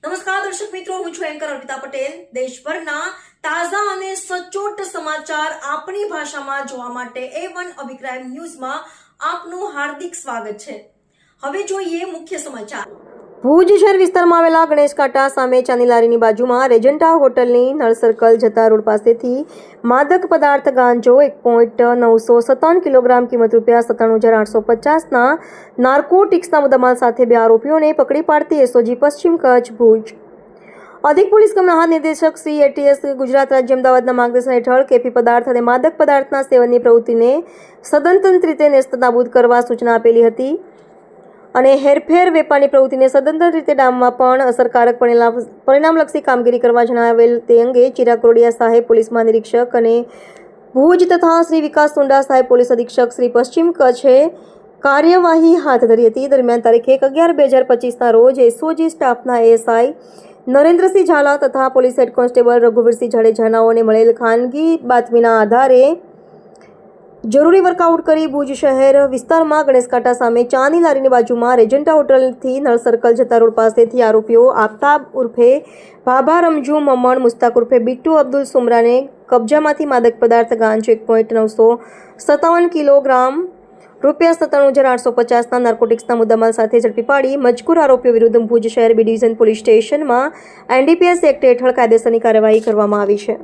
નમસ્કાર દર્શક મિત્રો, હું છું એન્કર અર્પિતા પટેલ। દેશભરના તાજા અને સચોટ સમાચાર આપણી ભાષામાં જોવા માટે A1 અભિક્રાઇમ ન્યૂઝમાં આપનું હાર્દિક સ્વાગત છે। હવે જોઈએ મુખ્ય સમાચાર। ભુજ શહેર વિસ્તારમાં આવેલા ગણેશ કાંટા સામે ચાની લારીની બાજુમાં રેજન્ટા હોટલની નળ સર્કલ જતા રોડ પાસેથી માદક પદાર્થ ગાંજો 1.957 કિલોગ્રામ કિંમત ₹97,850ના નાર્કોટિક્સના મુદ્દામાલ સાથે 2 આરોપીઓને પકડી પાડતી એસઓજી પશ્ચિમ કચ્છ ભુજ અધિક પોલીસ કમ મહાનિદેશક શ્રી ATS ગુજરાત રાજ્ય અમદાવાદના માર્ગદર્શન હેઠળ કેફી પદાર્થ અને માદક પદાર્થના સેવનની પ્રવૃત્તિને સદંતર રીતે નેસ્તનાબૂદ કરવા સૂચના આપેલી હતી અને હેરફેર વેપારની પ્રવૃત્તિને સદંતર રીતે ડામવા પણ અસરકારક પરિણામલક્ષી કામગીરી કરવા જણાવેલ તે અંગે ચિરાગ કોરડિયા સાહેબ પોલીસ મહાનિરીક્ષક અને ભુજ તથા શ્રી વિકાસ સુંડા સાહેબ પોલીસ અધિક્ષક શ્રી પશ્ચિમ કચ્છે કાર્યવાહી હાથ ધરી હતી। દરમિયાન તારીખ 1/11/2025ના રોજ એસઓજી સ્ટાફના ASI નરેન્દ્રસિંહ ઝાલા તથા પોલીસ હેડ કોન્સ્ટેબલ રઘુવીરસિંહ જાડેજાનાઓને મળેલ ખાનગી બાતમીના આધારે જરૂરી વર્કઆઉટ કરી ભુજ શહેર વિસ્તારમાં ગણેશ કાંટા સામે ચાની લારીની બાજુમાં રેજન્ટા હોટલથી નળ સર્કલ જતા રોડ પાસેથી આરોપીઓ આફતાબ ઉર્ફે ભાભા રમજુ મમણ મુસ્તાક ઉર્ફે બિટ્ટુ અબ્દુલ સુમરાને કબજામાંથી માદક પદાર્થ ગાંજો 1.957 કિલોગ્રામ ₹97,850ના નાર્કોટિક્સના મુદ્દામાલ સાથે ઝડપી પાડી મજકૂર આરોપીઓ વિરુદ્ધ ભુજ શહેર B ડિવિઝન પોલીસ સ્ટેશનમાં NDPS એક્ટ હેઠળ કાયદેસરની કાર્યવાહી કરવામાં આવી છે।